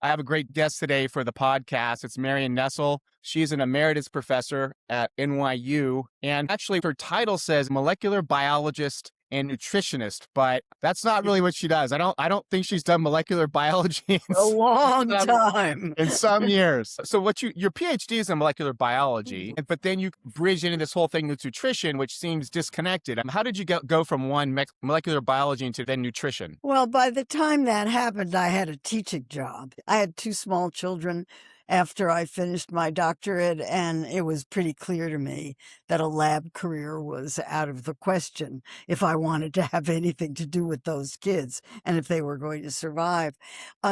I have a great guest today for the podcast. It's Marion Nestle. She's an emeritus professor at NYU. And actually, her title says molecular biologist and nutritionist, but that's not really what she does. I don't think she's done molecular biology A long time. in some years. So your PhD is in molecular biology, but then you bridge into this whole thing with nutrition, which seems disconnected. How did you go from one molecular biology into then nutrition? Well, by the time that happened, I had a teaching job. I had two small children after I finished my doctorate, and it was pretty clear to me that a lab career was out of the question if I wanted to have anything to do with those kids and if they were going to survive.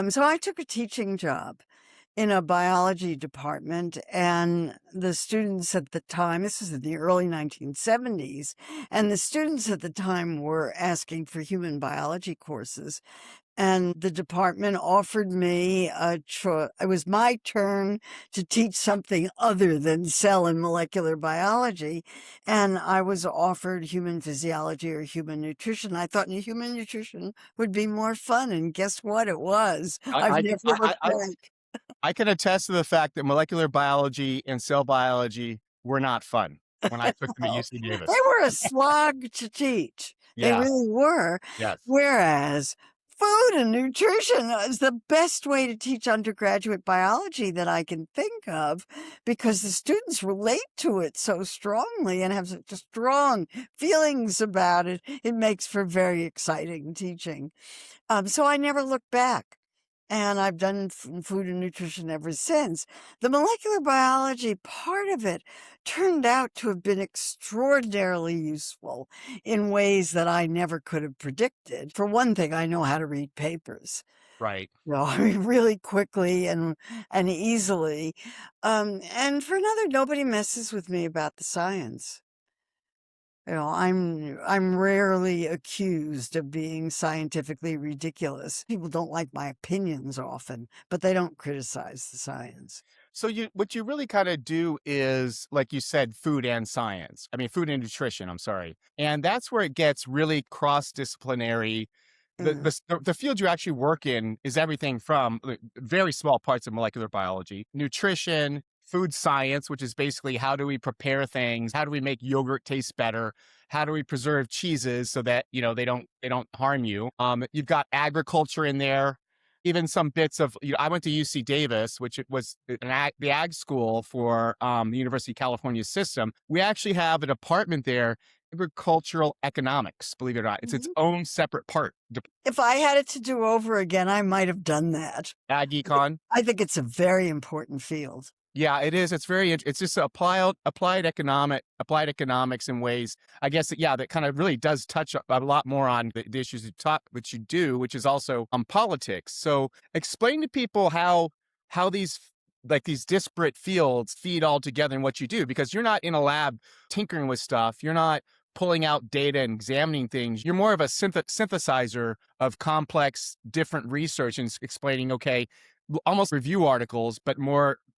So I took a teaching job in a biology department, and the students at the time, this was in the early 1970s, and the students at the time were asking for human biology courses. And the department offered me it was my turn to teach something other than cell and molecular biology. And I was offered human physiology or human nutrition. I thought human nutrition would be more fun. And guess what? It was. I can attest to the fact that molecular biology and cell biology were not fun when I took them at UC Davis. They were a slog to teach. Yeah. They really were. Yes. Whereas food and nutrition is the best way to teach undergraduate biology that I can think of, because the students relate to it so strongly and have such strong feelings about it. It makes for very exciting teaching. So I never looked back. And I've done food and nutrition ever since. The molecular biology part of it turned out to have been extraordinarily useful in ways that I never could have predicted. For one thing, I know how to read papers. Right. I mean, really quickly and easily. And for another, nobody messes with me about the science. I'm rarely accused of being scientifically ridiculous. People don't like my opinions often, but they don't criticize the science. So what you really kind of do is, like you said, food and science. I mean, food and nutrition, I'm sorry. And that's where it gets really cross-disciplinary. The field you actually work in is everything from very small parts of molecular biology, nutrition, food science, which is basically how do we prepare things? How do we make yogurt taste better? How do we preserve cheeses so that, they don't harm you? You've got agriculture in there, even some bits of, I went to UC Davis, which it was the ag school for the University of California system. We actually have a department there, agricultural economics, believe it or not. It's its own separate part. If I had it to do over again, I might have done that. Ag econ. I think it's a very important field. Yeah, it is. It's just applied economics in ways, I guess, that kind of really does touch a lot more on the issues which you do, which is also on politics. So explain to people how these disparate fields feed all together in what you do, because you're not in a lab tinkering with stuff. You're not pulling out data and examining things. You're more of a synthesizer of complex, different research and explaining, almost review articles, but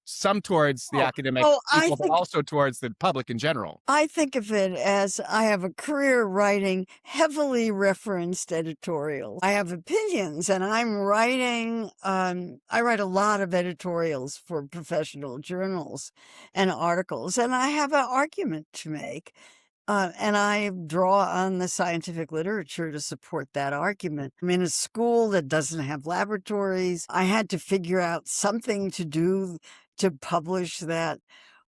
some towards the academic people, but also towards the public in general. I think of it as I have a career writing heavily referenced editorials. I have opinions, and I'm writing, I write a lot of editorials for professional journals and articles, and I have an argument to make. And I draw on the scientific literature to support that argument. I'm in a school that doesn't have laboratories. I had to figure out something to do to publish that.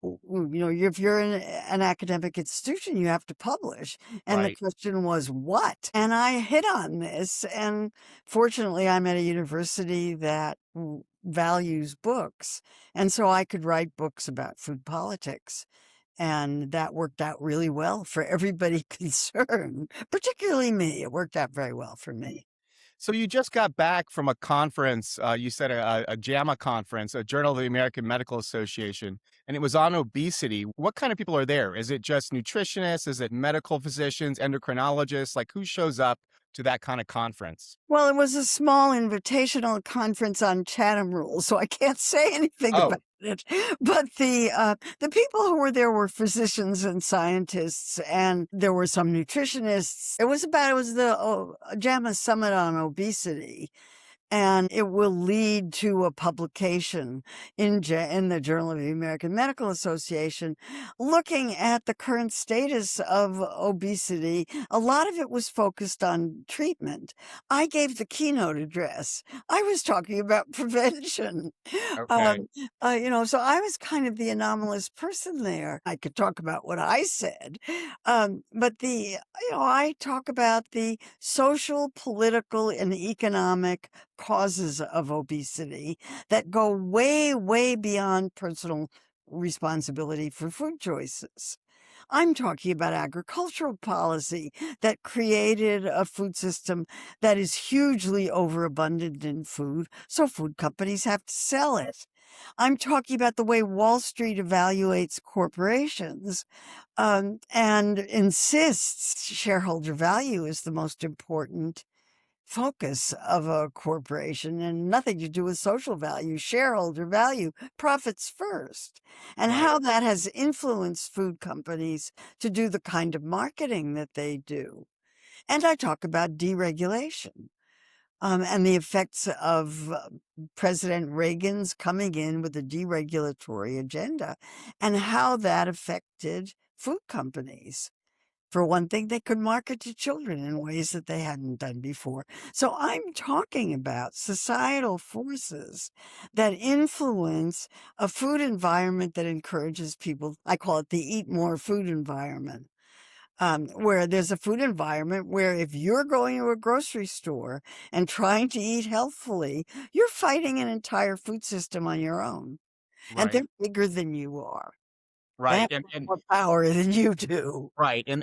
If you're in an academic institution, you have to publish. And the question was, what? And I hit on this. And fortunately, I'm at a university that values books. And so I could write books about food politics. And that worked out really well for everybody concerned, particularly me. It worked out very well for me. So you just got back from a conference, you said a JAMA conference, a Journal of the American Medical Association, and it was on obesity. What kind of people are there? Is it just nutritionists? Is it medical physicians, endocrinologists? Like, who shows up to that kind of conference? Well, it was a small invitational conference on Chatham rules, so I can't say anything about it. But the people who were there were physicians and scientists, and there were some nutritionists. It was the JAMA Summit on Obesity. and it will lead to a publication in the Journal of the American Medical Association looking at the current status of obesity. A lot of it was focused on treatment. I gave the keynote address. I was talking about prevention. Okay. Um, so I was kind of the anomalous person there. I could talk about what I said, but I talk about the social, political, and economic causes of obesity that go way, way beyond personal responsibility for food choices. I'm talking about agricultural policy that created a food system that is hugely overabundant in food, so food companies have to sell it. I'm talking about the way Wall Street evaluates corporations and insists shareholder value is the most important focus of a corporation and nothing to do with social value, shareholder value, profits first, and Right. how that has influenced food companies to do the kind of marketing that they do. And I talk about deregulation. And the effects of President Reagan's coming in with a deregulatory agenda and how that affected food companies. For one thing, they could market to children in ways that they hadn't done before. So I'm talking about societal forces that influence a food environment that encourages people. I call it the eat more food environment. Where there's a food environment where if you're going to a grocery store and trying to eat healthfully, you're fighting an entire food system on your own. And they're Right. bigger than you are. They Right. have more power than you do. Right, and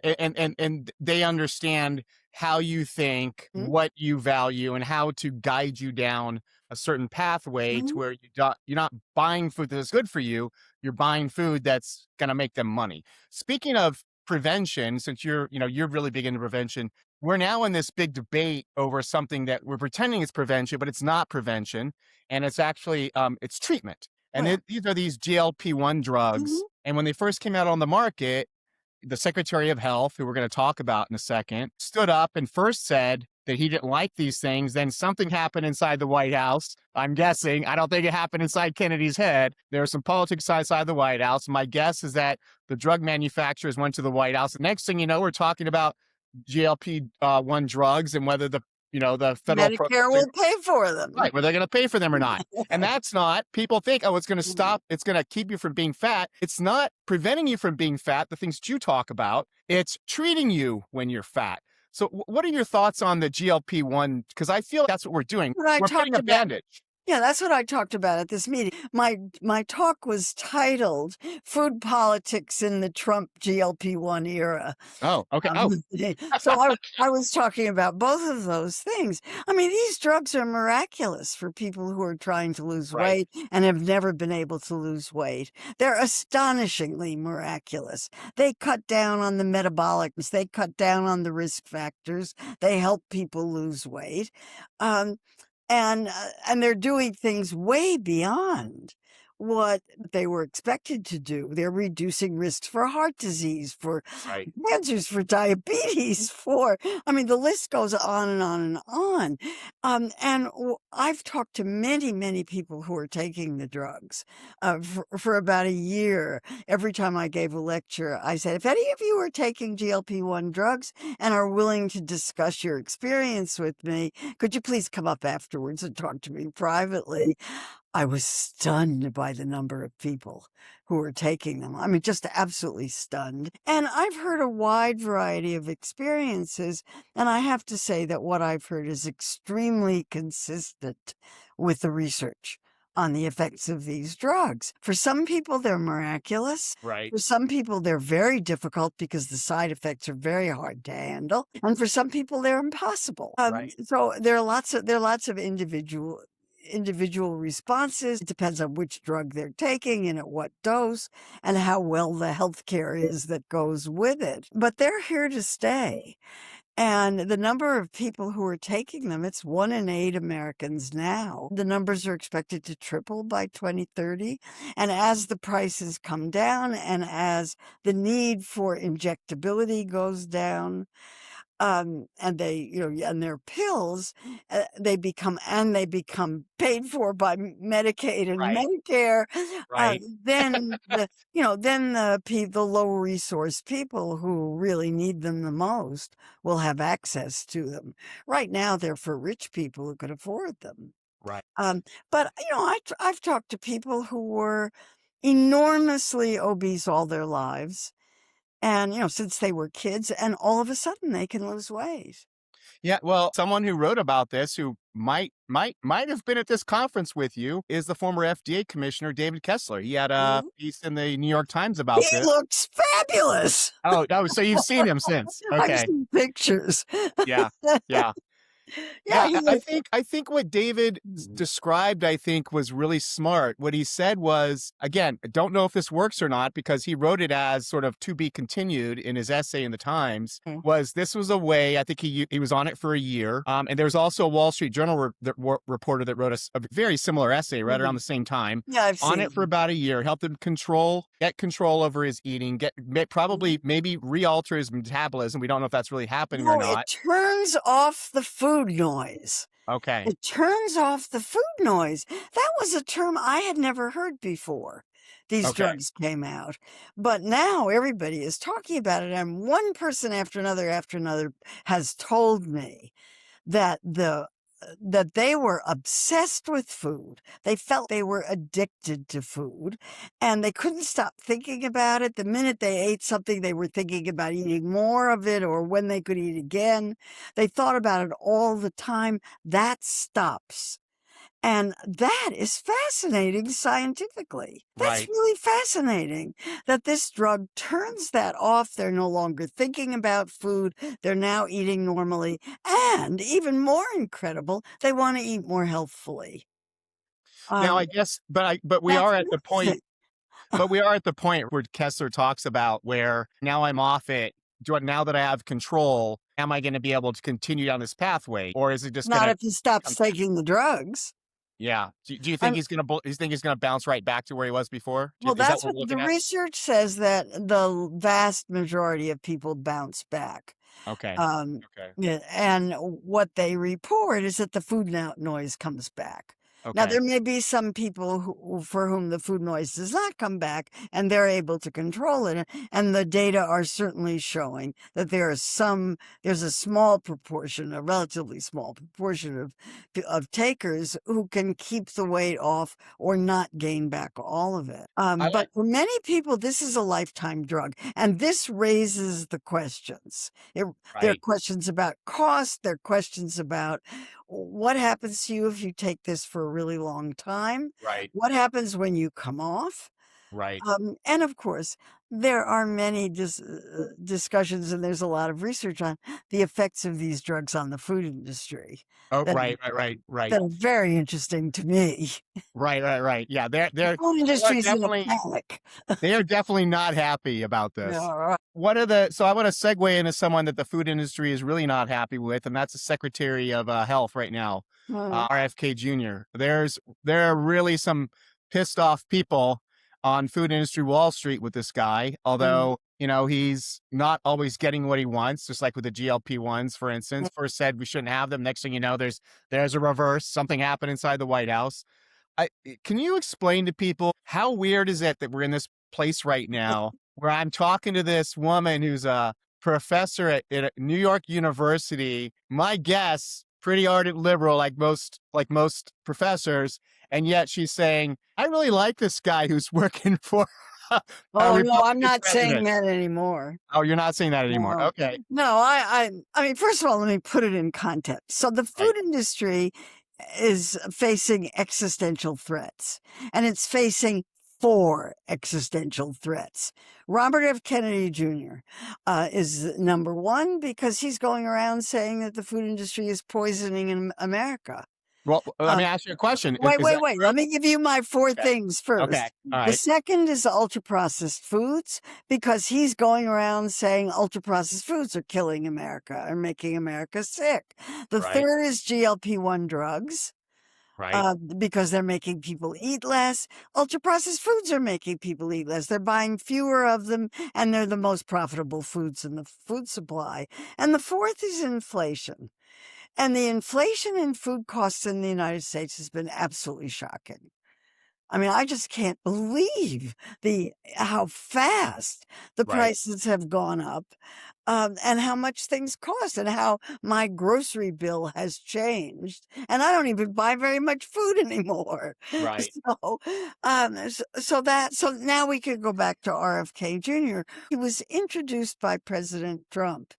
they understand how you think, Mhm. what you value, and how to guide you down a certain pathway to Mhm. where you're not buying food that's good for you, you're buying food that's gonna make them money. Speaking of prevention, since you're really big into prevention, we're now in this big debate over something that we're pretending is prevention, but it's not prevention, and it's actually, it's treatment. And Well, these are these GLP-1 drugs, mhm. and when they first came out on the market, the Secretary of Health, who we're going to talk about in a second, stood up and first said that he didn't like these things. Then something happened inside the White House. I'm guessing. I don't think it happened inside Kennedy's head. There was some politics outside the White House. My guess is that the drug manufacturers went to the White House. The next thing you know, we're talking about GLP-1 drugs and whether the federal Medicare programs will pay for them. right, whether they're gonna pay for them or not. And that's not people think, "Oh, Mhm. it's gonna keep you from being fat." It's not preventing you from being fat, the things that you talk about, it's treating you when you're fat. So what are your thoughts on the GLP-1? Because I feel that's what we're doing. What I We're putting talked a about. bandage. Yeah, that's what I talked about at this meeting. My talk was titled "Food Politics in the Trump GLP-1 Era." Oh, okay. Oh, Um, so I was talking about both of those things. I mean, these drugs are miraculous for people who are trying to lose right, weight and have never been able to lose weight. They're astonishingly miraculous. They cut down on the metabolics, they cut down on the risk factors, they help people lose weight. Um, and they're doing things way beyond what they were expected to do. They're reducing risks for heart disease, for right, cancers, for diabetes, I mean, the list goes on and on and on. I've talked to many, many people who are taking the drugs for about a year. Every time I gave a lecture, I said, if any of you are taking GLP-1 drugs and are willing to discuss your experience with me, could you please come up afterwards and talk to me privately? I was stunned by the number of people who were taking them. I mean, just absolutely stunned. And I've heard a wide variety of experiences. And I have to say that what I've heard is extremely consistent with the research on the effects of these drugs. For some people, they're miraculous. right, For some people, they're very difficult because the side effects are very hard to handle. And for some people, they're impossible. right, So there are lots of individual responses. It depends on which drug they're taking and at what dose and how well the healthcare is that goes with it. But they're here to stay. And the number of people who are taking them, it's 1 in 8 Americans now. The numbers are expected to triple by 2030. And as the prices come down and as the need for injectability goes down, And they, and their pills, they become paid for by Medicaid and Right. Medicare. Right. Then the low resource people who really need them the most will have access to them. Right now, they're for rich people who could afford them. Right. Um, but I've talked to people who were enormously obese all their lives, and since they were kids, and all of a sudden they can lose weight. Yeah, well, someone who wrote about this, who might have been at this conference with you, is the former FDA commissioner David Kessler. He had a Mhm. piece in the New York Times He about this. looks fabulous. Oh, so you've seen him since? I've Okay, seen pictures. yeah, yeah. Yeah, Yeah, he I think what David looks. described, I think, was really smart. What he said was, again, I don't know if this works or not because he wrote it as sort of to be continued in his essay in the Times. Mm. Was this was a way? I think he was on it for a year, and there was also a Wall Street Journal reporter that wrote a very similar essay right around Mhm. the same time. Yeah, I've On seen it for him. about a year, helped him get control over his eating, probably maybe re-alter his metabolism. We don't know if that's really happening or No, it not. turns off the food noise. Okay, It turns off the food noise. That was a term I had never heard before these okay. drugs came out. But now everybody is talking about it, and one person after another has told me that they were obsessed with food. They felt they were addicted to food, and they couldn't stop thinking about it. The minute they ate something, they were thinking about eating more of it or when they could eat again. They thought about it all the time. That stops. And that is fascinating scientifically. That's Right. really fascinating that this drug turns that off. They're no longer thinking about food. They're now eating normally. And even more incredible, they want to eat more healthfully. Now, I Um, guess, but we that's are at the point, amazing. where Kessler talks about where now I'm off it. Now that I have control, am I going to be able to continue down this pathway, or is it just going Not to if he stops come? taking the drugs. Yeah. Do you think I'm, he's going to? You think he's going to bounce right back to where he was before? well, Is that that's what what we're the looking at? research says, that the vast majority of people bounce back. Okay. Um, Okay. yeah, and what they report is that the food noise comes back. Now, Okay. there may be some people for whom the food noise does not come back, and they're able to control it. And the data are certainly showing that there's a small proportion, a relatively small proportion of takers who can keep the weight off or not gain back all of it. I But for many people, this is a lifetime drug, and this raises the questions. There are right. questions about cost. There are questions about what happens to you if you take this for a really long time. Right. What happens when you come off? Right. And of course, there are many discussions, and there's a lot of research on the effects of these drugs on the food industry Oh, that right. Right. Right. Right. that are very interesting to me. Right. Right. Right. Yeah. They're The they're food they are industry is in a definitely panic. They are definitely not happy about this. Yeah, So I want to segue into someone that the food industry is really not happy with, and that's the Secretary of Health right now, right. RFK Jr. There are really some pissed off people on food industry Wall Street with this guy, Mm. although, he's not always getting what he wants, just like with the GLP-1s, for instance. First said we shouldn't have them. Next thing you know, there's a reverse. Something happened inside the White House. Can you explain to people how weird is it that we're in this place right now where I'm talking to this woman who's a professor at New York University, my guess, pretty ardent liberal like most professors, and yet she's saying, I really like this guy who's working for a Oh, no, I'm Republican not saying president. that anymore. Oh, you're not saying that anymore. No. Okay. No, I mean, first of all, let me put it in context. So the Right. food industry is facing existential threats, and it's facing 4 existential threats. Robert F. Kennedy Jr. Is number 1 because he's going around saying that the food industry is poisoning in America. Well, let Uh, me ask you a question. Wait, Is wait, that wait. true? Let me give you my 4 Okay. things Okay. first. All The right. second is ultra-processed foods, because he's going around saying ultra-processed foods are killing America and making America sick. The Right. third is GLP-1 drugs. Right. because they're making people eat less. Ultra processed foods are making people eat less. They're buying fewer of them, and they're the most profitable foods in the food supply. And the fourth is inflation. And the inflation in food costs in the United States has been absolutely shocking. I mean, I just can't believe how fast the Right. prices have gone up, and how much things cost, and how my grocery bill has changed. And I don't even buy very much food anymore. Right. So now we could go back to RFK Jr. He was introduced by President Trump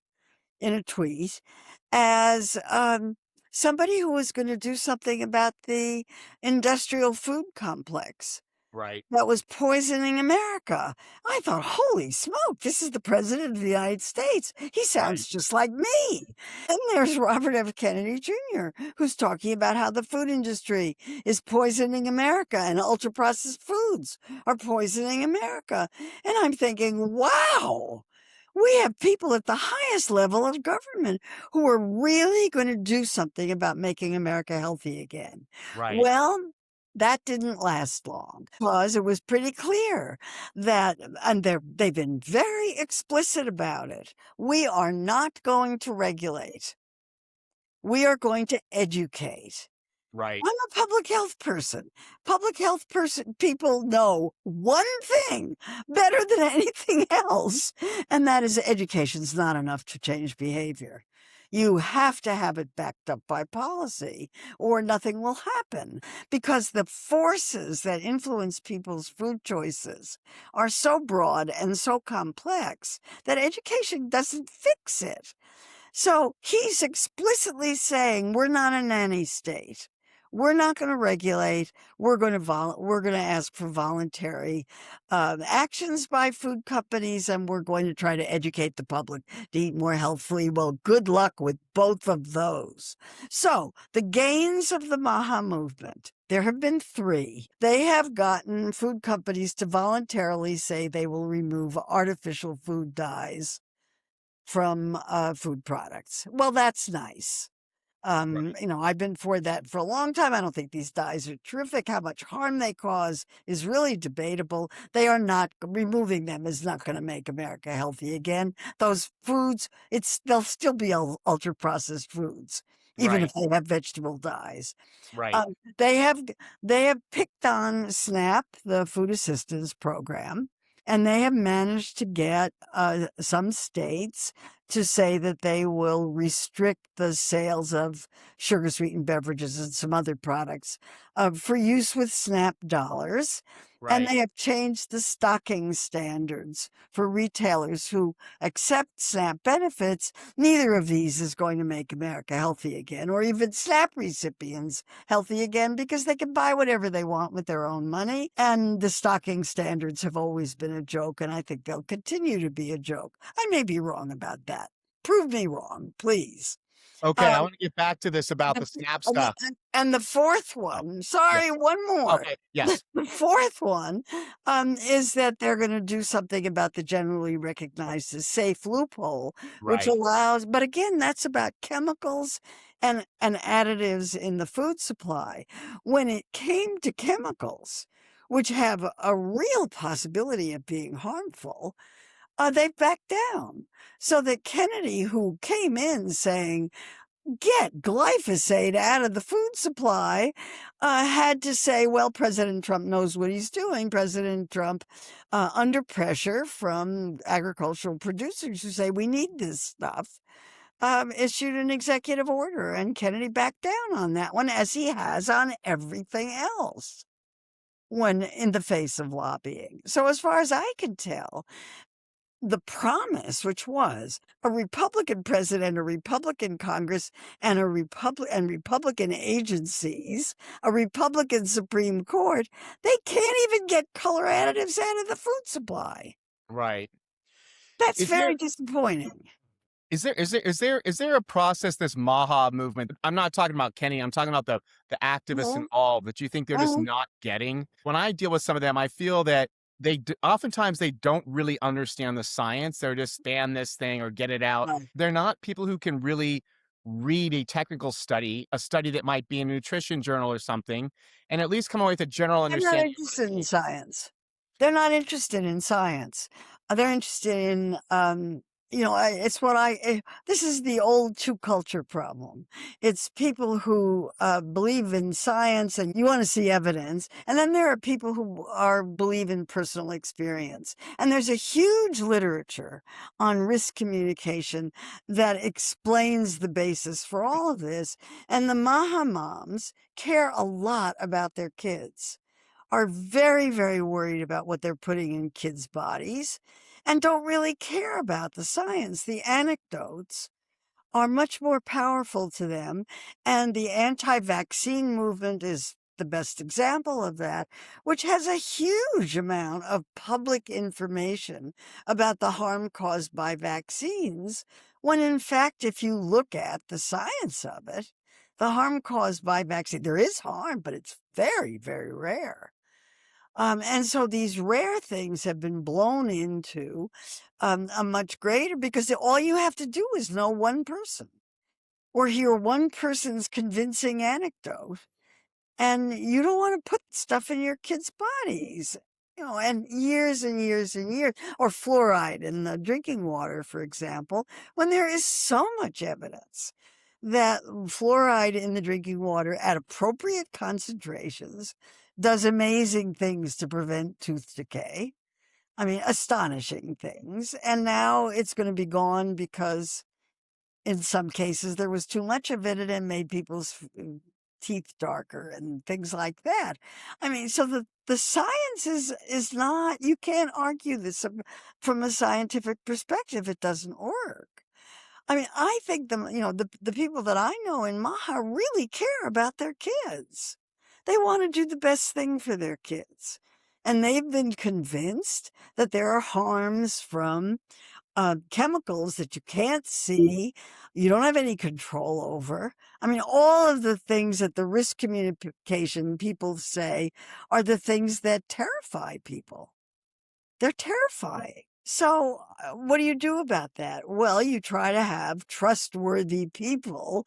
in a tweet as somebody who was going to do something about the industrial food complex Right. that was poisoning America. I thought, holy smoke, this is the president of the United States. He Right. sounds just like me. And there's Robert F. Kennedy Jr., who's talking about how the food industry is poisoning America and ultra processed foods are poisoning America. And I'm thinking, wow. We have people at the highest level of government who are really going to do something about making America healthy again. Right. Well, that didn't last long because it was pretty clear that, and they've been very explicit about it. We are not going to regulate. We are going to educate. Right. I'm a public health person. Public health people know one thing better than anything else, and that is education's not enough to change behavior. You have to have it backed up by policy, or nothing will happen, because the forces that influence people's food choices are so broad and so complex that education doesn't fix it. So he's explicitly saying we're not a nanny state. We're not going to regulate. We're going to ask for voluntary actions by food companies, and we're going to try to educate the public to eat more healthfully. Well, good luck with both of those. So the gains of the MAHA movement. There have been 3. They have gotten food companies to voluntarily say they will remove artificial food dyes from food products. Well, that's nice. Right. I've been for that for a long time. I don't think these dyes are terrific. How much harm they cause is really debatable. They are not removing them is not going to make America healthy again. Those foods, they'll still be ultra processed foods, even if Right. they have vegetable dyes. Right. Um, they have picked on SNAP, the Food Assistance Program, and they have managed to get some states to say that they will restrict the sales of sugar sweetened beverages and some other products for use with SNAP dollars. And Right. they have changed the stocking standards for retailers who accept SNAP benefits. Neither of these is going to make America healthy again, or even SNAP recipients healthy again, because they can buy whatever they want with their own money. And the stocking standards have always been a joke, and I think they'll continue to be a joke. I may be wrong about that. Prove me wrong, please. Okay. I Um, want to get back to this about the SNAP and the stuff. and the fourth Oh, one, sorry, yes. one more. Okay. Yes. The fourth one is that they're going to do something about the generally recognized as safe loophole, which Right. allows, but again, that's about chemicals and additives in the food supply. When it came to chemicals, which have a real possibility of being harmful, they've backed down. So that Kennedy, who came in saying, get glyphosate out of the food supply, had to say, well, President Trump knows what he's doing. President Trump, under pressure from agricultural producers who say we need this stuff, issued an executive order, and Kennedy backed down on that one, as he has on everything else when in the face of lobbying. So as far as I can tell, the promise, which was a Republican president, a Republican Congress, and Republican agencies, a Republican Supreme Court, they can't even get color additives out of the food supply. Right. That's Is there very disappointing. is there a process, this MAHA movement? I'm not talking about Kenny. I'm talking about the activists and Mhm, all that you think they're just mhm. not getting. When I deal with some of them, I feel that oftentimes they don't really understand the science. They're just ban this thing or get it out. Right. They're not people who can really read a technical study, a study that might be in a nutrition journal or something, and at least come away with a general They're not understanding of what interested it in means. science. They're not interested in science. They're interested in, it's this is the old two culture problem. It's people who believe in science and you want to see evidence. And then there are people who believe in personal experience. And there's a huge literature on risk communication that explains the basis for all of this. And the MAHA moms care a lot about their kids, are very, very worried about what they're putting in kids' bodies, and don't really care about the science. The anecdotes are much more powerful to them. And the anti-vaccine movement is the best example of that, which has a huge amount of public information about the harm caused by vaccines, when in fact, if you look at the science of it, the harm caused by vaccine, there is harm, but it's very, very rare. And so these rare things have been blown into a much greater, because all you have to do is know one person or hear one person's convincing anecdote. And you don't want to put stuff in your kids' bodies, and years and years and years, or fluoride in the drinking water, for example, when there is so much evidence that fluoride in the drinking water at appropriate concentrations does amazing things to prevent tooth decay. I mean, astonishing things. And now it's going to be gone because in some cases there was too much of it and it made people's teeth darker and things like that. I mean, so the science is not, you can't argue this from a scientific perspective. It doesn't work. I mean, I think the people that I know in MAHA really care about their kids. They want to do the best thing for their kids. And they've been convinced that there are harms from chemicals that you can't see, you don't have any control over. I mean, all of the things that the risk communication people say are the things that terrify people. They're terrifying. So what do you do about that? Well, you try to have trustworthy people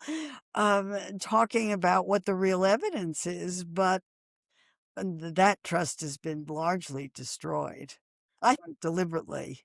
talking about what the real evidence is, but that trust has been largely destroyed. I think deliberately.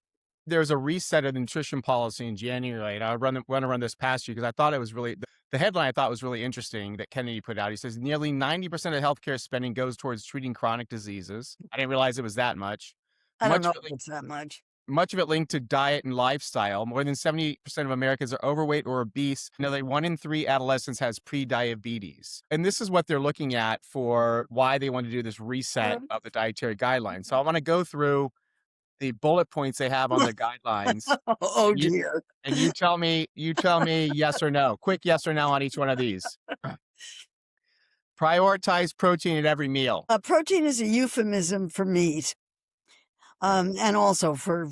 There's a reset of the nutrition policy in January, and I want to run this past you because I thought it was really the headline I thought was really interesting that Kennedy put out. He says nearly 90% of healthcare spending goes towards treating chronic diseases. I didn't realize it was that much. I don't Much know of it if it's that much. much of it linked to diet and lifestyle. More than 70% of Americans are overweight or obese. Nearly 1 in 3 adolescents has pre-diabetes. And this is what they're looking at for why they want to do this reset of the dietary guidelines. So I want to go through the bullet points they have on the guidelines. Oh You dear. and you tell me yes or no. Quick yes or no on each one of these. Prioritize protein at every meal. Protein is a euphemism for meat, and also for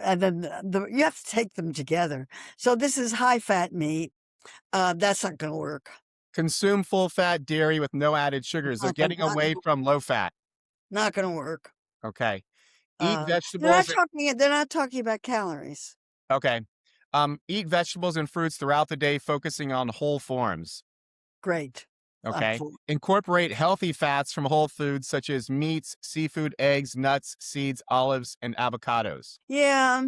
and then you have to take them together. So this is high fat meat. That's not going to work. Consume full fat dairy with no added sugars. They're getting Not, away from low fat. not going to work. Okay. Eat They're not vegetables. talking. They're not talking about calories. Okay. Eat vegetables and fruits throughout the day, focusing on whole forms. Great. Okay. Incorporate healthy fats from whole foods such as meats, seafood, eggs, nuts, seeds, olives, and avocados. Yeah.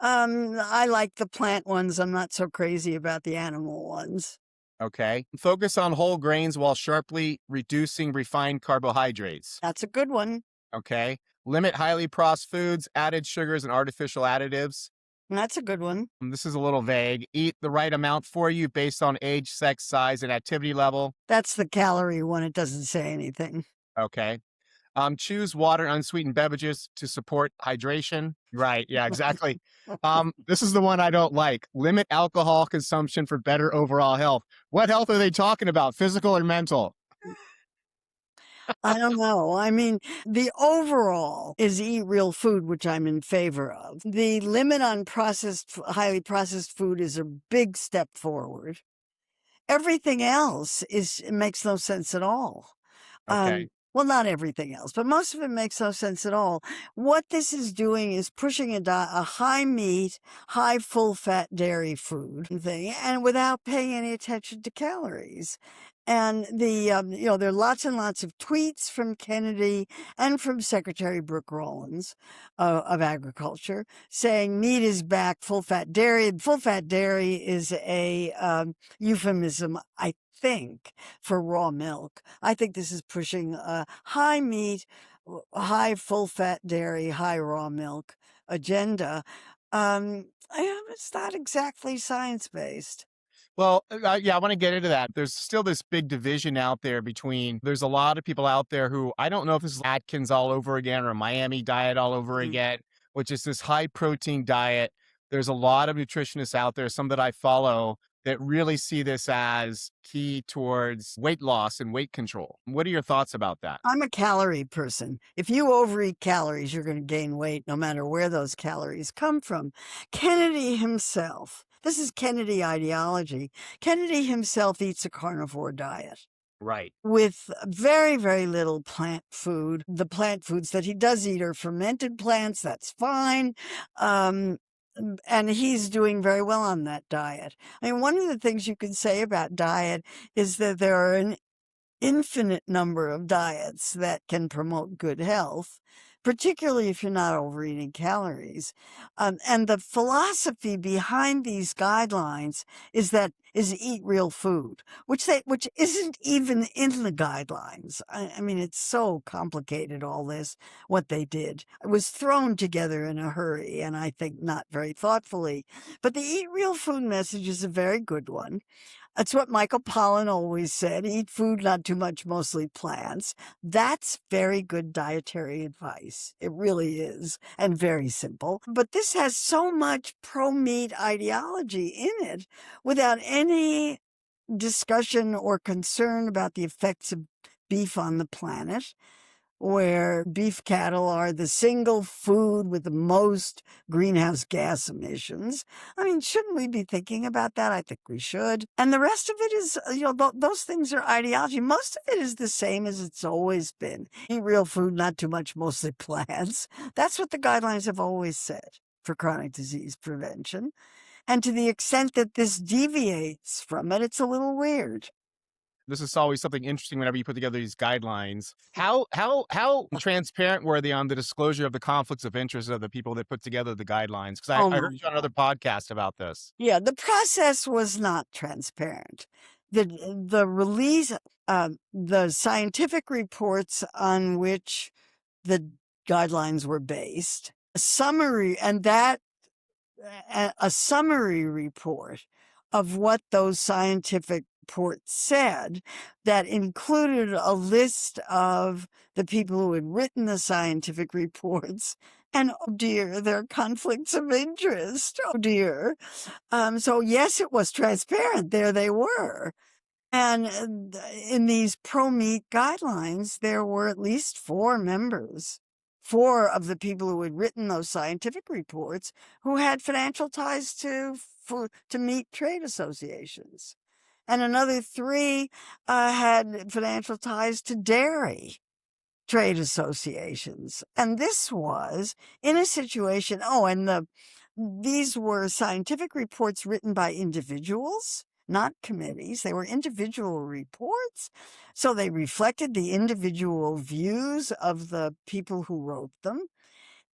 I like the plant ones. I'm not so crazy about the animal ones. Okay. Focus on whole grains while sharply reducing refined carbohydrates. That's a good one. Okay. Limit highly processed foods, added sugars, and artificial additives. That's a good one. This is a little vague. Eat the right amount for you based on age, sex, size, and activity level. That's the calorie one. It doesn't say anything. Okay. Choose water and unsweetened beverages to support hydration. Right. Yeah, exactly. This is the one I don't like. Limit alcohol consumption for better overall health. What health are they talking about? Physical or mental? I don't know. I mean, the overall is eat real food, which I'm in favor of. The limit on highly processed food is a big step forward. Everything else it makes no sense at all. Okay. Well, not everything else, but most of it makes no sense at all. What this is doing is pushing a high meat, high full fat dairy food thing, and without paying any attention to calories. And there are lots and lots of tweets from Kennedy and from Secretary Brooke Rollins of Agriculture saying meat is back, full fat dairy. Full fat dairy is a euphemism, I think, for raw milk. I think this is pushing a high meat, high full fat dairy, high raw milk agenda. It's not exactly science based. Well, yeah, I want to get into that. There's still this big division out there between, there's a lot of people out there who, I don't know if this is Atkins all over again or a Miami diet all over again, which is this high protein diet. There's a lot of nutritionists out there, some that I follow, that really see this as key towards weight loss and weight control. What are your thoughts about that? I'm a calorie person. If you overeat calories, you're going to gain weight no matter where those calories come from. Kennedy himself, this is Kennedy ideology. Kennedy himself eats a carnivore diet. Right. With very, very little plant food. The plant foods that he does eat are fermented plants. That's fine. And he's doing very well on that diet. I mean, one of the things you can say about diet is that there are an infinite number of diets that can promote good health, particularly if you're not overeating calories. And the philosophy behind these guidelines is eat real food, which isn't even in the guidelines. I mean, it's so complicated, all this, what they did. It was thrown together in a hurry, and I think not very thoughtfully. But the eat real food message is a very good one. That's what Michael Pollan always said, eat food, not too much, mostly plants. That's very good dietary advice. It really is, and very simple. But this has so much pro-meat ideology in it without any discussion or concern about the effects of beef on the planet, where beef cattle are the single food with the most greenhouse gas emissions. I mean, shouldn't we be thinking about that? I think we should. And the rest of it is, those things are ideology. Most of it is the same as it's always been. Eat real food, not too much, mostly plants. That's what the guidelines have always said for chronic disease prevention. And to the extent that this deviates from it, it's a little weird. This is always something interesting whenever you put together these guidelines. How transparent were they on the disclosure of the conflicts of interest of the people that put together the guidelines? Because I heard you on another podcast about this. Yeah, the process was not transparent. The release, the scientific reports on which the guidelines were based, a summary report of what those scientific reports said that included a list of the people who had written the scientific reports. And oh dear, there are conflicts of interest. Oh dear. So yes, it was transparent. There they were. And in these pro-meat guidelines, there were at least 4 members. 4 of the people who had written those scientific reports who had financial ties to meat trade associations. And another 3 had financial ties to dairy trade associations. And this was in a situation, these were scientific reports written by individuals, not committees. They were individual reports. So they reflected the individual views of the people who wrote them.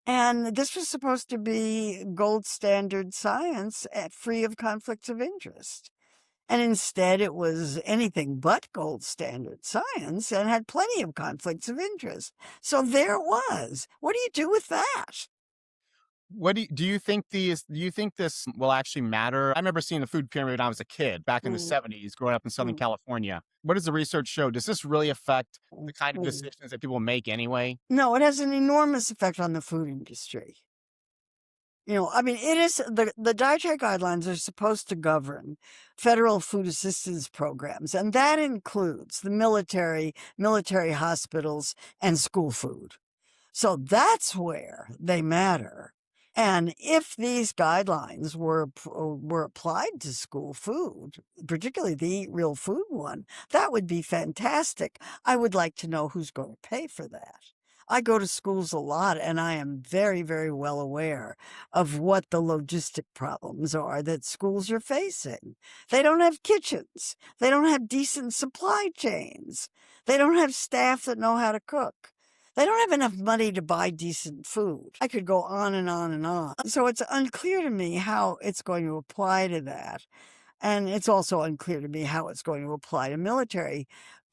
And this was supposed to be gold standard science free of conflicts of interest. And instead, it was anything but gold standard science and had plenty of conflicts of interest. So there it was. What do you do with that? What do you think this will actually matter? I remember seeing the food pyramid when I was a kid back in the 70s, growing up in Southern California. What does the research show? Does this really affect the kind of decisions that people make anyway? No, it has an enormous effect on the food industry. It is the dietary guidelines are supposed to govern federal food assistance programs, and that includes the military hospitals, and school food. So that's where they matter. And if these guidelines were applied to school food, particularly the Eat Real Food one, that would be fantastic. I would like to know who's going to pay for that. I go to schools a lot, and I am very, very well aware of what the logistic problems are that schools are facing. They don't have kitchens. They don't have decent supply chains. They don't have staff that know how to cook. They don't have enough money to buy decent food. I could go on and on and on. So it's unclear to me how it's going to apply to that. And it's also unclear to me how it's going to apply to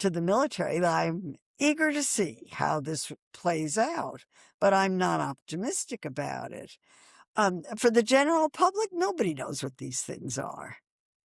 the military. I'm eager to see how this plays out, but I'm not optimistic about it. For the general public, nobody knows what these things are.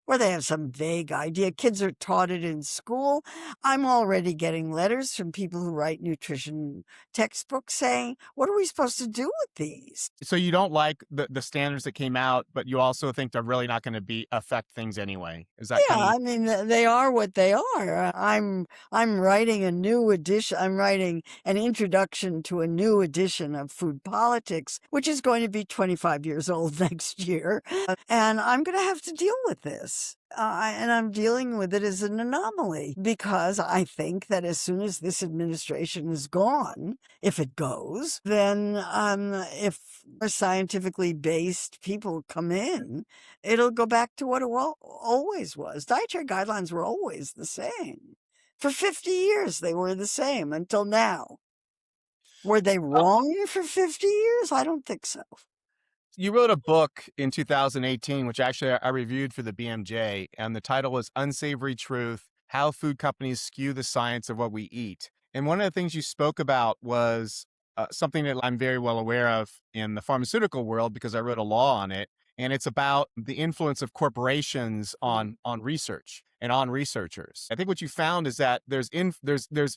Or they have some vague idea. Kids are taught it in school. I'm already getting letters from people who write nutrition textbooks saying, what are we supposed to do with these? So you don't like the standards that came out, but you also think they're really not going to affect things anyway. Is that Yeah, kind of? I mean, they are what they are. I'm writing a new edition. I'm writing an introduction to a new edition of Food Politics, which is going to be 25 years old next year. And I'm going to have to deal with this. And I'm dealing with it as an anomaly because I think that as soon as this administration is gone, if it goes, then if scientifically based people come in, it'll go back to what it always was. Dietary guidelines were always the same. For 50 years, they were the same until now. Were they wrong for 50 years? I don't think so. You wrote a book in 2018, which actually I reviewed for the BMJ, and the title was Unsavory Truth: How Food Companies Skew the Science of What We Eat. And one of the things you spoke about was something that I'm very well aware of in the pharmaceutical world because I wrote a law on it. And it's about the influence of corporations on research and on researchers. I think what you found is that there's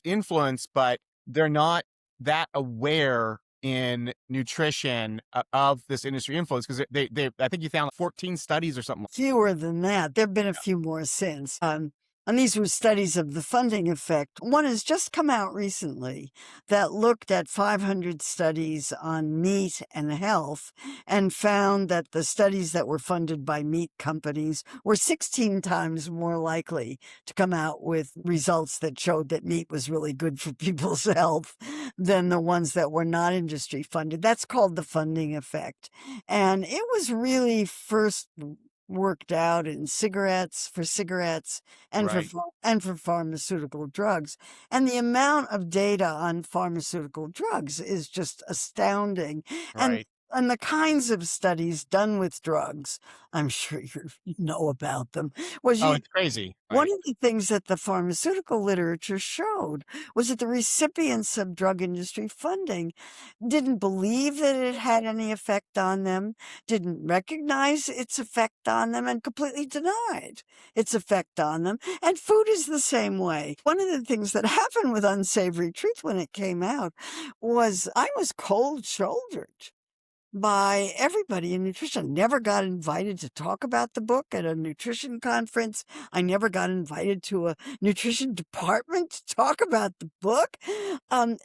influence, but they're not that aware in nutrition of this industry influence because they I think you found 14 studies or something. Fewer than that. There have been a few more since. And these were studies of the funding effect. One has just come out recently that looked at 500 studies on meat and health and found that the studies that were funded by meat companies were 16 times more likely to come out with results that showed that meat was really good for people's health than the ones that were not industry funded. That's called the funding effect. And it was really first worked out in cigarettes and Right. for pharmaceutical drugs. And the amount of data on pharmaceutical drugs is just astounding. Right. And the kinds of studies done with drugs, I'm sure you know about them, was Oh, it's crazy. one Right. of the things that the pharmaceutical literature showed was that the recipients of drug industry funding didn't believe that it had any effect on them, didn't recognize its effect on them, and completely denied its effect on them. And food is the same way. One of the things that happened with Unsavory Truth when it came out was I was cold-shouldered by everybody in nutrition. Never got invited to talk about the book at a nutrition conference. I never got invited to a nutrition department to talk about the book. And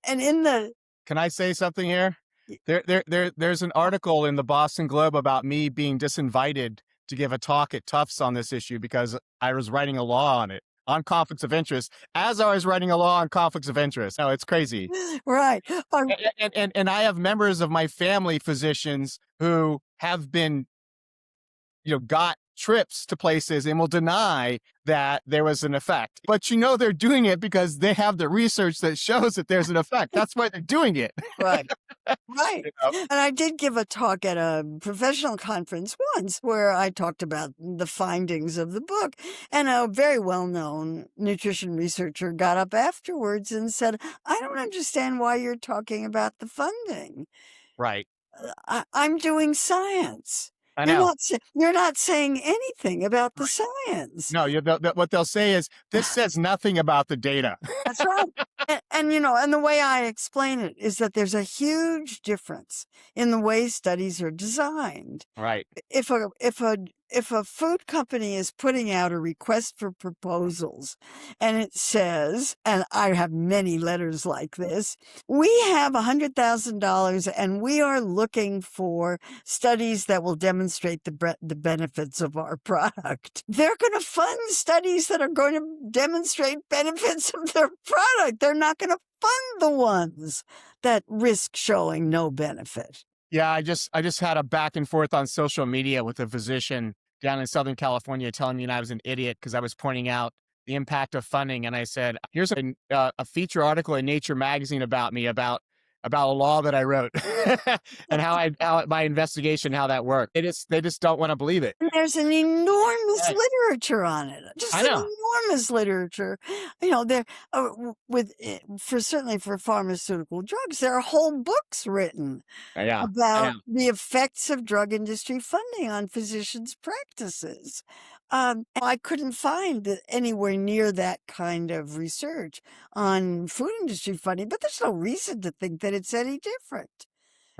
in the Can I say something here? There's an article in the Boston Globe about me being disinvited to give a talk at Tufts on this issue because I was writing a law on it, on conflicts of interest, as I was writing a law on conflicts of interest. No, it's crazy. right. And I have members of my family, physicians, who have been, got trips to places and will deny that there was an effect. But they're doing it because they have the research that shows that there's an effect. That's why they're doing it. Right. Right. And I did give a talk at a professional conference once where I talked about the findings of the book. And a very well-known nutrition researcher got up afterwards and said, I don't understand why you're talking about the funding. Right. I'm doing science. I know. You're not saying anything about the science. No, what they'll say is, this says nothing about the data. That's right. And the way I explain it is that there's a huge difference in the way studies are designed. Right. If a if a food company is putting out a request for proposals and it says, and I have many letters like this, we have $100,000 and we are looking for studies that will demonstrate the benefits of our product. They're going to fund studies that are going to demonstrate benefits of their product. They're not going to fund the ones that risk showing no benefit. Yeah, I just had a back and forth on social media with a physician down in Southern California telling me I was an idiot because I was pointing out the impact of funding, and I said, "Here's a feature article in Nature magazine about me about a law that I wrote and how my investigation, how that worked." They just don't want to believe it. And there's an enormous Right. literature on it, just I an know. enormous literature. There certainly for pharmaceutical drugs, there are whole books written Yeah, I about know. the effects of drug industry funding on physicians' practices. I couldn't find anywhere near that kind of research on food industry funding, but there's no reason to think that it's any different.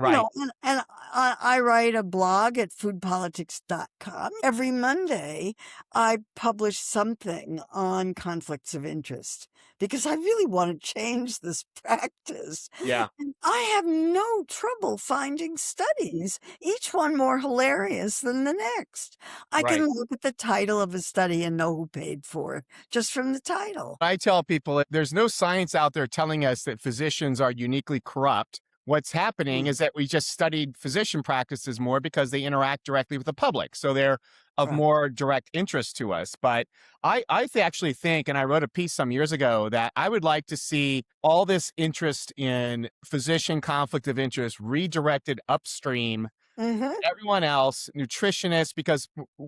Right. And I write a blog at foodpolitics.com. Every Monday, I publish something on conflicts of interest because I really want to change this practice. Yeah. And I have no trouble finding studies, each one more hilarious than the next. I Right. can look at the title of a study and know who paid for it just from the title. I tell people there's no science out there telling us that physicians are uniquely corrupt. What's happening is that we just studied physician practices more because they interact directly with the public. So they're of Right. more direct interest to us. But I actually think, and I wrote a piece some years ago, that I would like to see all this interest in physician conflict of interest redirected upstream. Mm-hmm. Everyone else, nutritionists, because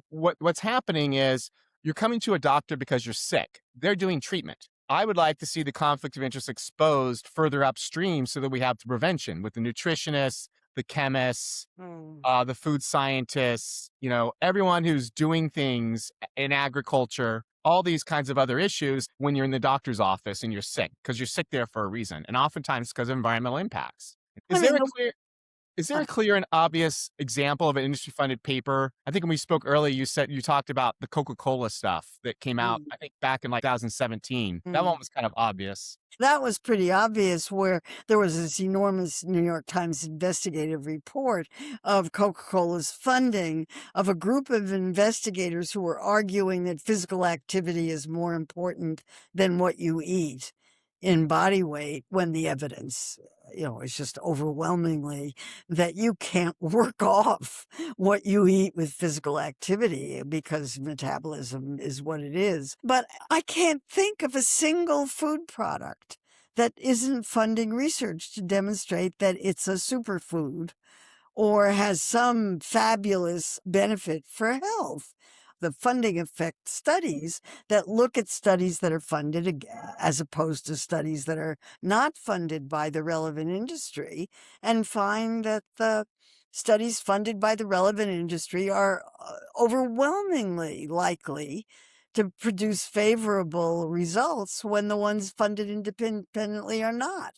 what's happening is you're coming to a doctor because you're sick. They're doing treatment. I would like to see the conflict of interest exposed further upstream so that we have the prevention with the nutritionists, the chemists, the food scientists, everyone who's doing things in agriculture, all these kinds of other issues when you're in the doctor's office and you're sick, because you're sick there for a reason, and oftentimes because of environmental impacts. I mean, Is there a clear and obvious example of an industry-funded paper? I think when we spoke earlier, you talked about the Coca-Cola stuff that came out, I think back in 2017. That one was kind of obvious. That was pretty obvious, where there was this enormous New York Times investigative report of Coca-Cola's funding of a group of investigators who were arguing that physical activity is more important than what you eat in body weight, when the evidence, is just overwhelmingly that you can't work off what you eat with physical activity because metabolism is what it is. But I can't think of a single food product that isn't funding research to demonstrate that it's a superfood or has some fabulous benefit for health. The funding effect studies that look at studies that are funded as opposed to studies that are not funded by the relevant industry, and find that the studies funded by the relevant industry are overwhelmingly likely to produce favorable results when the ones funded independently are not.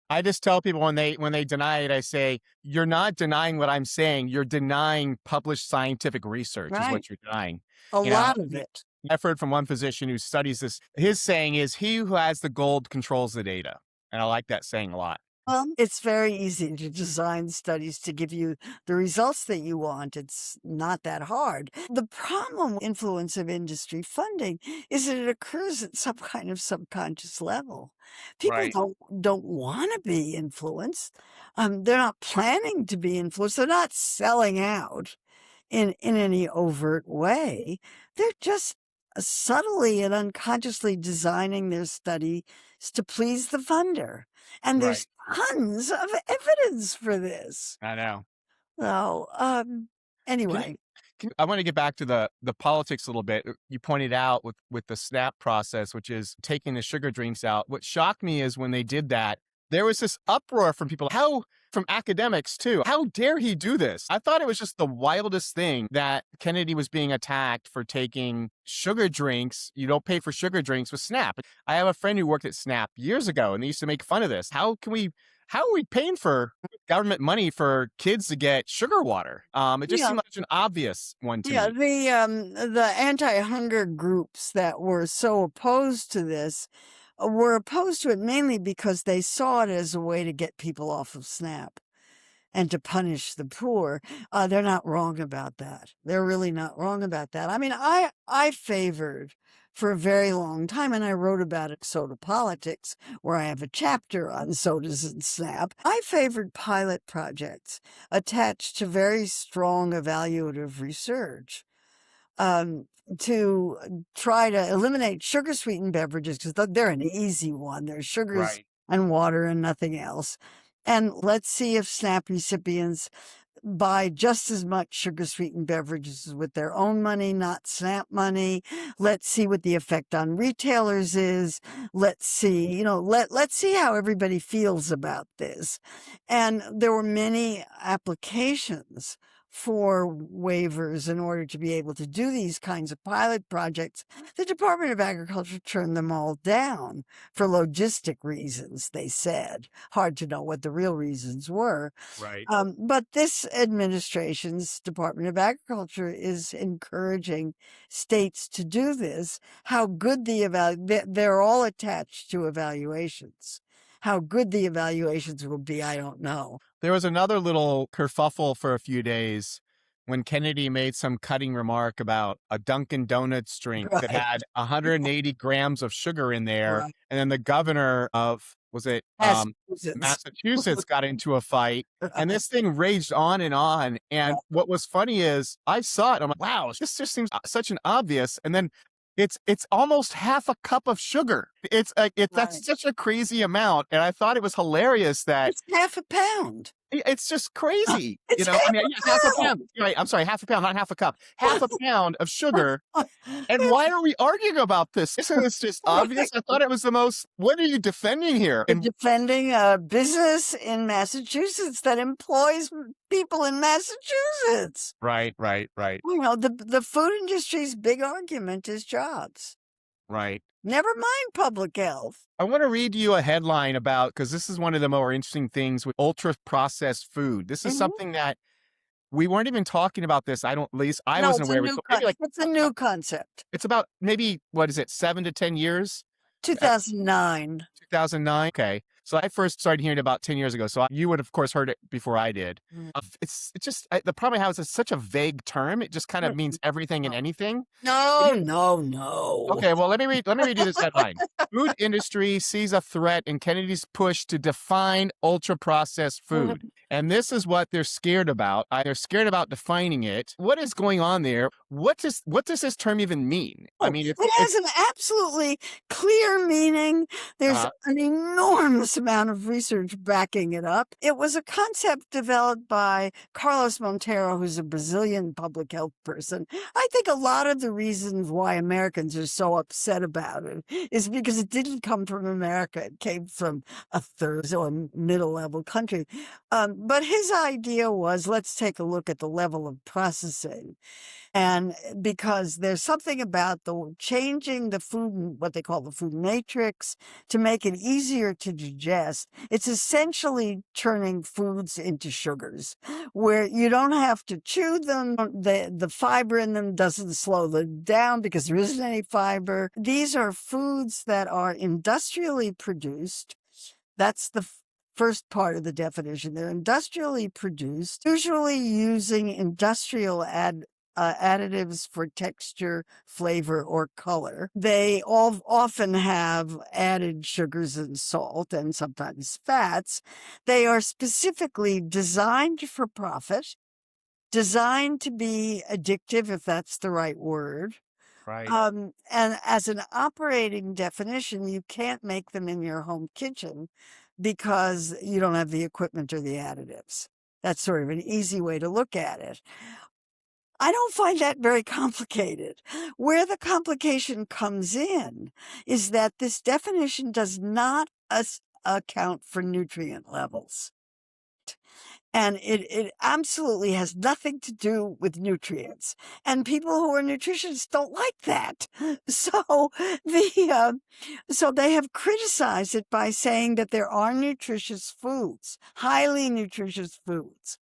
I just tell people when they deny it, I say, you're not denying what I'm saying. You're denying published scientific research is Right. what you're denying. A lot of it. I've heard from one physician who studies this. His saying is, he who has the gold controls the data. And I like that saying a lot. It's very easy to design studies to give you the results that you want. It's not that hard. The problem with influence of industry funding is that it occurs at some kind of subconscious level. People Right. don't want to be influenced. They're not planning to be influenced. They're not selling out in any overt way. They're just subtly and unconsciously designing their studies to please the funder. And there's tons of evidence for this. I know. So, anyway. I want to get back to the politics a little bit. You pointed out with the SNAP process, which is taking the sugar drinks out. What shocked me is when they did that, there was this uproar from people, from academics too. How dare he do this? I thought it was just the wildest thing that Kennedy was being attacked for taking sugar drinks. You don't pay for sugar drinks with SNAP. I have a friend who worked at SNAP years ago, and they used to make fun of this. How can we how are we paying for government money for kids to get sugar water? It just Yeah. seemed like an obvious one to Yeah, me. the anti-hunger groups that were so opposed to this were opposed to it mainly because they saw it as a way to get people off of SNAP and to punish the poor. They're not wrong about that. They're really not wrong about that. I mean, I favored for a very long time, and I wrote about it, Soda Politics, where I have a chapter on sodas and SNAP. I favored pilot projects attached to very strong evaluative research um, to try to eliminate sugar sweetened beverages because they're an easy one. There's sugars Right. and water and nothing else. And let's see if SNAP recipients buy just as much sugar sweetened beverages with their own money, not SNAP money. Let's see what the effect on retailers is. Let's see, let's see how everybody feels about this. And there were many applications for waivers in order to be able to do these kinds of pilot projects. The Department of Agriculture turned them all down for logistic reasons, they said. Hard to know what the real reasons were. Right. But this administration's Department of Agriculture is encouraging states to do this. How good they're all attached to evaluations. How good the evaluations will be, I don't know. There was another little kerfuffle for a few days when Kennedy made some cutting remark about a Dunkin' Donuts drink that Right, had 180 grams of sugar in there. right. And then the governor of, was it Massachusetts. Massachusetts, got into a fight. And this thing raged on and on. And what was funny is I saw it. I'm like, wow, this just seems such an obvious. And then it's almost half a cup of sugar. It's like that's Right. such a crazy amount. And I thought it was hilarious that It's half a pound. it's just crazy. It's I half mean, yeah, half a a pound. Right. I'm sorry, half a pound, not half a cup. Half a pound of sugar. pound. And why are we arguing about this? Isn't this just obvious? I thought it was the most. What are you defending here? You're And defending a business in Massachusetts that employs people in Massachusetts. right, right, right, The food industry's big argument is jobs. right. Never mind public health. I want to read you a headline about, because this is one of the more interesting things with ultra processed food. This is Mhm. something that we weren't even talking about this. I don't, at least I No, wasn't it's a aware of it. new So maybe like it's a new concept. it's about maybe, what is it, 7 to 10 years? 2009. 2009. Okay. So I first started hearing about 10 years ago. So you would, of course, heard it before I did. Mm. It's just the problem I have is it's such a vague term. It just kind of means everything and anything. No, no, no. Okay, well, let me read you this headline. Food industry sees a threat in Kennedy's push to define ultra processed food. And this is what they're scared about. They're scared about defining it. What is going on there? What does this term even mean? I mean, It has an absolutely clear meaning. There's uh, an enormous amount of research backing it up. It was a concept developed by Carlos Monteiro, who's a Brazilian public health person. I think a lot of the reasons why Americans are so upset about it is because it didn't come from America. It came from a third or middle level country. But his idea was, let's take a look at the level of processing. And because there's something about the changing the food, what they call the food matrix, to make it easier to digest. It's essentially turning foods into sugars, where you don't have to chew them. The fiber in them doesn't slow them down because there isn't any fiber. These are foods that are industrially produced. That's the first part of the definition. They're industrially produced, usually using industrial additives for texture, flavor, or color. They all often have added sugars and salt and sometimes fats. They are specifically designed for profit, designed to be addictive, if that's the right word. right. And as an operating definition, you can't make them in your home kitchen because you don't have the equipment or the additives. That's sort of an easy way to look at it. I don't find that very complicated. Where the complication comes in is that this definition does not account for nutrient levels. fact. And it absolutely has nothing to do with nutrients. And people who are nutritionists don't like that. So so they have criticized it by saying that there are nutritious foods, highly nutritious foods.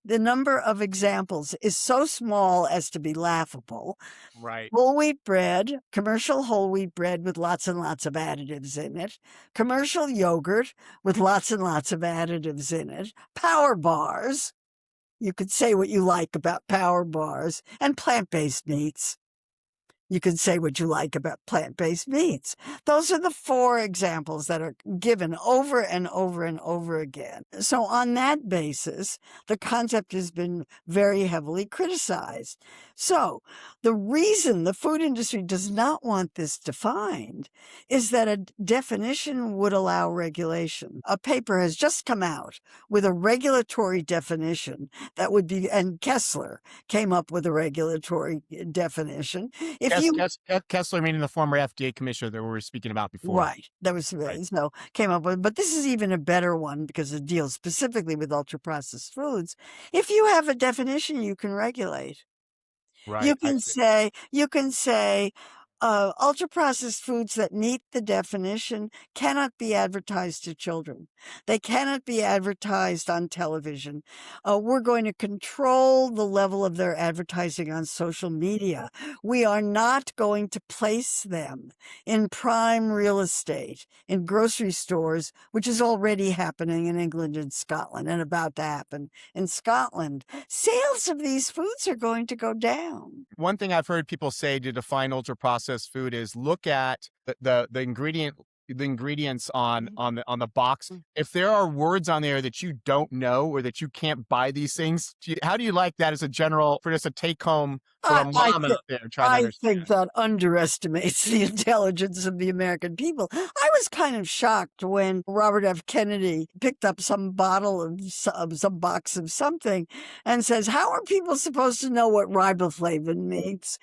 The number of examples is so small as to be laughable. Right. Whole wheat bread, commercial whole wheat bread with lots and lots of additives in it, commercial yogurt with lots and lots of additives in it, power bars. You could say what you like about power bars, and plant-based meats. You can say what you like about plant-based meats. Those are the 4 examples that are given over and over and over again. So on that basis, the concept has been very heavily criticized. So the reason the food industry does not want this defined is that a definition would allow regulation. A paper has just come out with a regulatory definition that would be, and Kessler came up with a regulatory definition. If you Kessler, meaning the former FDA commissioner that we were speaking about before. Right. That was Right. so came up with, but this is even a better one because it deals specifically with ultra processed foods. If you have a definition, you can regulate. Right. I see. You can say, ultra processed foods that meet the definition cannot be advertised to children. They cannot be advertised on television. We're going to control the level of their advertising on social media. We are not going to place them in prime real estate, in grocery stores, which is already happening in England and Scotland and about to happen in Scotland. Sales of these foods are going to go down. One thing I've heard people say to define ultra processed food is look at the ingredients on the box. If there are words on there that you don't know or that you can't buy these things, how do you like that as a general, for just a take home for a mom out there trying to I understand? think that underestimates the intelligence of the American people. I was kind of shocked when Robert F. Kennedy picked up some bottle of some box of something and says, "How are people supposed to know what riboflavin means?"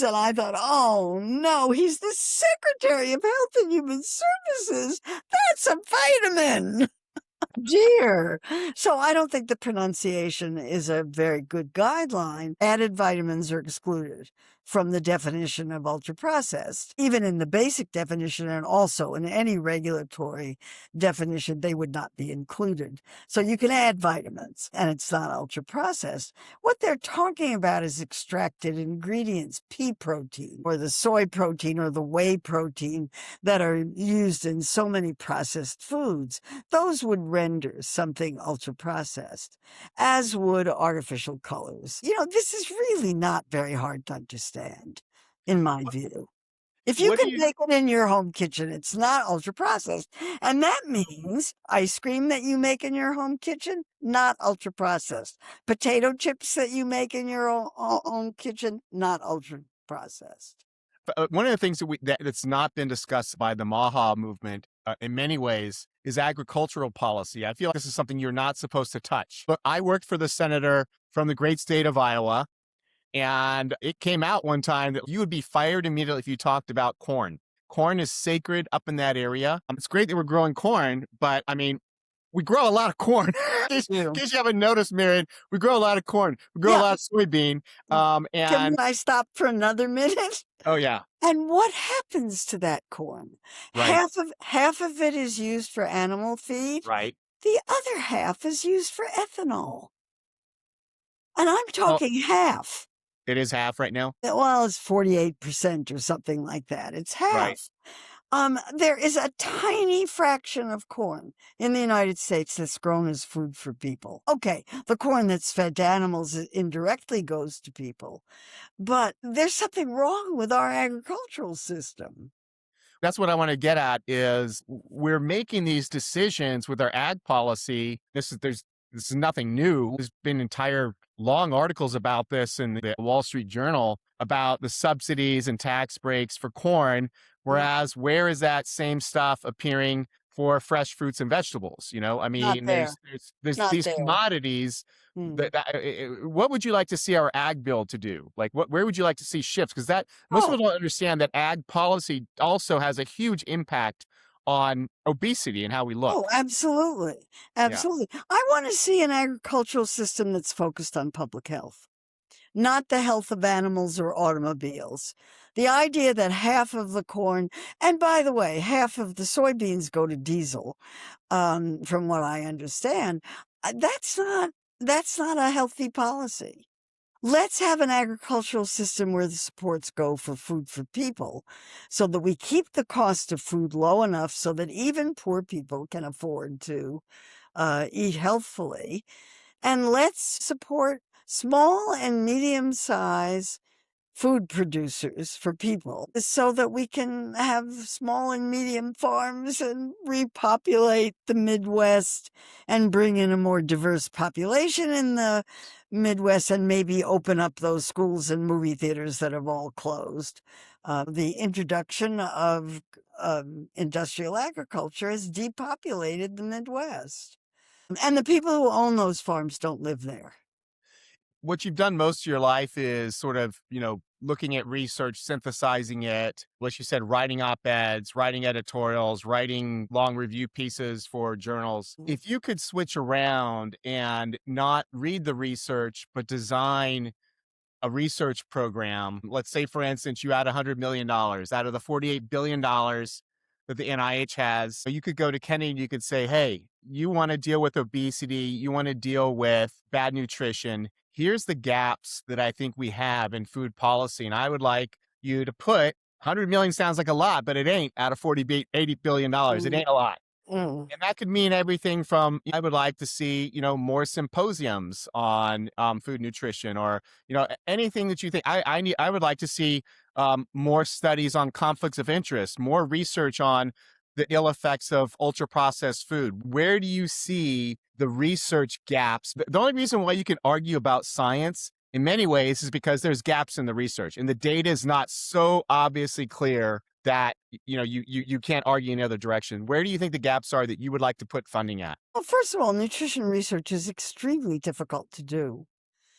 And I thought, "Oh no, he's the Secretary of Health and Human Services. That's a vitamin." Dear. So I don't think the pronunciation is a very good guideline. Added vitamins are excluded from the definition of ultra processed. Even in the basic definition and also in any regulatory definition, they would not be included. So you can add vitamins and it's not ultra processed. What they're talking about is extracted ingredients, pea protein or the soy protein or the whey protein that are used in so many processed foods. Those would render something ultra processed, as would artificial colors. This is really not very hard to understand, in my view. If you What do can you make it in your home kitchen, it's not ultra processed. And that means ice cream that you make in your home kitchen, not ultra processed. Potato chips that you make in your own kitchen, not ultra processed. One of the things that's not been discussed by the MAHA movement in many ways is agricultural policy. I feel like this is something you're not supposed to touch. But I worked for the senator from the great state of Iowa, and it came out one time that you would be fired immediately if you talked about corn. Corn is sacred up in that area. It's great that we're growing corn, but I mean, we grow a lot of corn. In case you haven't noticed, Marion, we grow a lot of corn. We grow a lot of soybean. Can I stop for another minute? Oh yeah. And what happens to that corn? Right. Half of it is used for animal feed. Right. The other half is used for ethanol. And I'm talking half. It is half right now? Well, it's 48% or something like that. It's half. Right. There is a tiny fraction of corn in the United States that's grown as food for people. Okay, the corn that's fed to animals indirectly goes to people. But there's something wrong with our agricultural system. That's what I want to get at is we're making these decisions with our ag policy. This is nothing new. There's been entire long articles about this in the Wall Street Journal about the subsidies and tax breaks for corn. Whereas where is that same stuff appearing for fresh fruits and vegetables? I mean, there's these commodities. What would you like to see our ag bill to do? Like, where would you like to see shifts? Because most people don't understand that ag policy also has a huge impact on obesity and how we look. Oh, absolutely. Yeah. Absolutely. I want to see an agricultural system that's focused on public health, not the health of animals or automobiles. The idea that half of the corn, and by the way, half of the soybeans go to diesel, from what I understand, that's not a healthy policy. Let's have an agricultural system where the supports go for food for people so that we keep the cost of food low enough so that even poor people can afford to eat healthfully. And let's support small and medium size food producers for people so that we can have small and medium farms and repopulate the Midwest and bring in a more diverse population in the Midwest and maybe open up those schools and movie theaters that have all closed. The introduction of industrial agriculture has depopulated the Midwest. And the people who own those farms don't live there. What you've done most of your life is sort of, looking at research, synthesizing it, what you said, writing op-eds, writing editorials, writing long review pieces for journals. If you could switch around and not read the research, but design a research program, let's say, for instance, you had $100 million out of the $48 billion that the NIH has. So you could go to Kennedy and you could say, hey, you want to deal with obesity, you want to deal with bad nutrition. Here's the gaps that I think we have in food policy. And I would like you to put 100 million sounds like a lot, but it ain't out of $80 billion. It ain't a lot. Mm. And that could mean everything from, I would like to see, more symposiums on food nutrition, or, anything that you think I would like to see more studies on conflicts of interest, more research on the ill effects of ultra processed food. Where do you see the research gaps? The only reason why you can argue about science in many ways is because there's gaps in the research and the data is not so obviously clear that you can't argue in the other direction. Where do you think the gaps are that you would like to put funding at? Well, first of all, nutrition research is extremely difficult to do.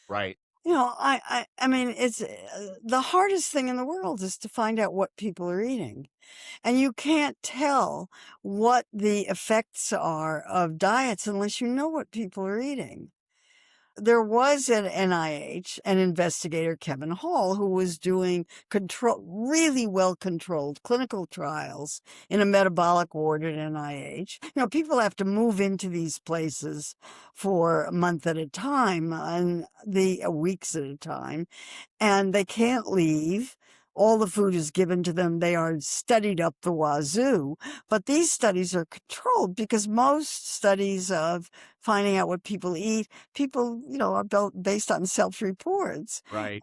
Right. I mean, it's the hardest thing in the world is to find out what people are eating. And you can't tell what the effects are of diets unless you know what people are eating. There was at NIH an investigator, Kevin Hall, who was doing really well-controlled clinical trials in a metabolic ward at NIH. People have to move into these places for a month at a time and weeks at a time, and they can't leave. All the food is given to them. They are studied up the wazoo. But these studies are controlled because most studies of finding out what people eat, are based on self-reports. Right.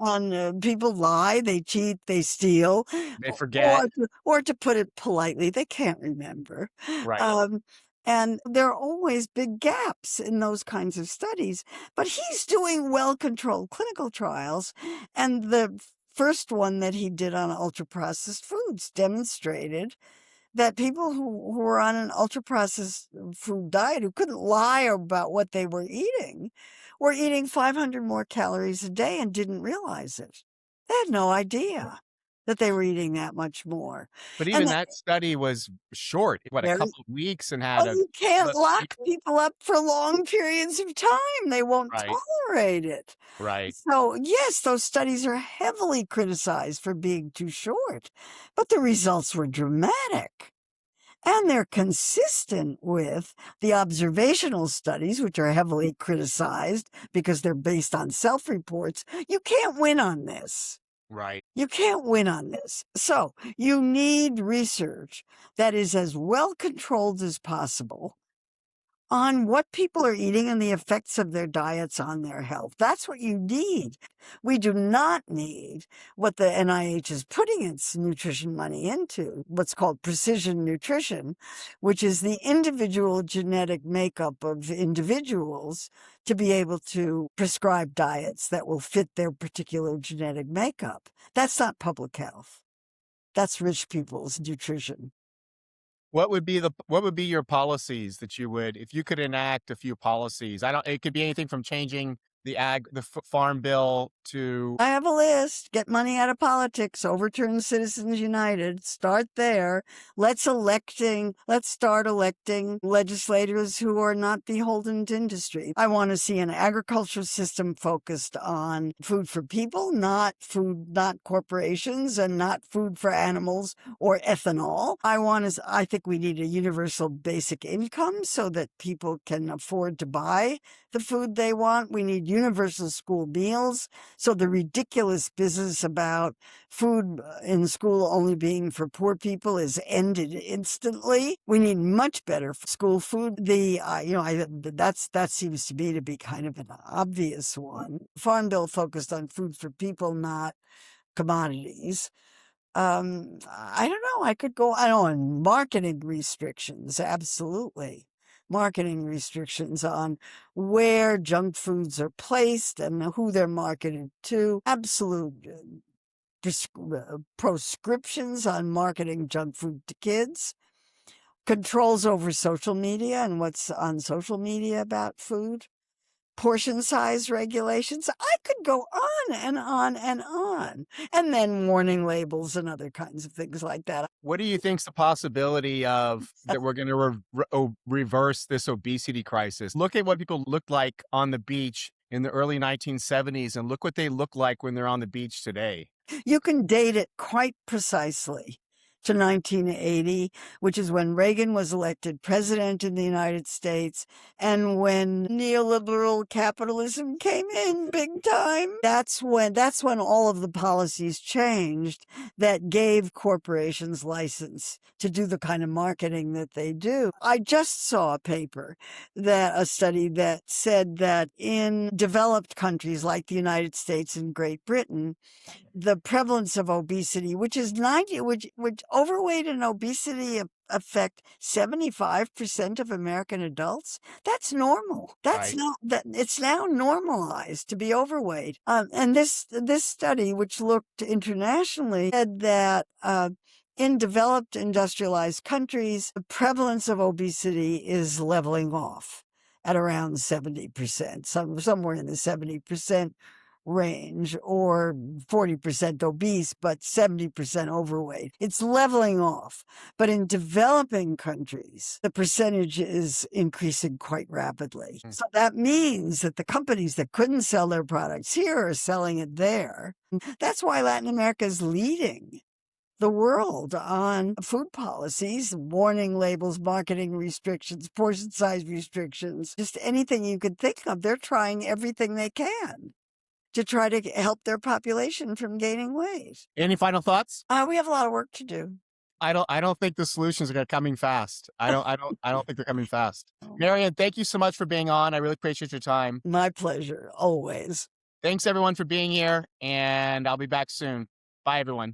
People lie, they cheat, they steal. They forget. Or to put it politely, they can't remember. Right. And there are always big gaps in those kinds of studies. But he's doing well-controlled clinical trials. And the first one that he did on ultra-processed foods demonstrated that people who were on an ultra-processed food diet, who couldn't lie about what they were eating 500 more calories a day and didn't realize it. They had no idea that they were eating that much more. But even that study was short, a couple of weeks, and had you can't lock people up for long periods of time. They won't tolerate it. Right. So, yes, those studies are heavily criticized for being too short, but the results were dramatic. And they're consistent with the observational studies, which are heavily criticized because they're based on self-reports. You can't win on this. Right. You can't win on this. So you need research that is as well controlled as possible on what people are eating and the effects of their diets on their health. That's what you need. We do not need what the NIH is putting its nutrition money into, what's called precision nutrition, which is the individual genetic makeup of individuals to be able to prescribe diets that will fit their particular genetic makeup. That's not public health. That's rich people's nutrition. What would be your policies that you would, if you could enact a few policies? It could be anything from changing farm bill to. I have a list. Get money out of politics. Overturn Citizens United. Start there. Let's start electing legislators who are not beholden to industry. I want to see an agriculture system focused on food for people, not corporations, and not food for animals or ethanol. I think we need a universal basic income so that people can afford to buy the food they want. We need universal school meals. So the ridiculous business about food in school only being for poor people is ended instantly. We need much better school food. That seems to me to be kind of an obvious one. Farm Bill focused on food for people, not commodities. I don't know. I could go on marketing restrictions. Absolutely. Marketing restrictions on where junk foods are placed and who they're marketed to. Absolute proscriptions on marketing junk food to kids. Controls over social media and what's on social media about food. Portion size regulations. I could go on and on and on. And then warning labels and other kinds of things like that. What do you think's the possibility of that we're going to reverse this obesity crisis? Look at what people looked like on the beach in the early 1970s and look what they look like when they're on the beach today. You can date it quite precisely to 1980, which is when Reagan was elected president in the United States and when neoliberal capitalism came in big time. That's when all of the policies changed that gave corporations license to do the kind of marketing that they do. I just saw a study that said that in developed countries like the United States and Great Britain, the prevalence of obesity, which overweight and obesity affect 75% of American adults. That's normal. That's Right. not that it's now normalized to be overweight. And this study, which looked internationally, said that in developed industrialized countries, the prevalence of obesity is leveling off at around 70%, somewhere in the 70% range, or 40% obese, but 70% overweight. It's leveling off. But in developing countries, the percentage is increasing quite rapidly. So that means that the companies that couldn't sell their products here are selling it there. That's why Latin America is leading the world on food policies, warning labels, marketing restrictions, portion size restrictions, just anything you could think of. They're trying everything they can to try to help their population from gaining weight. Any final thoughts? We have a lot of work to do. I don't think the solutions are coming fast. I don't think they're coming fast. Marion, thank you so much for being on. I really appreciate your time. My pleasure, always. Thanks everyone for being here, and I'll be back soon. Bye everyone.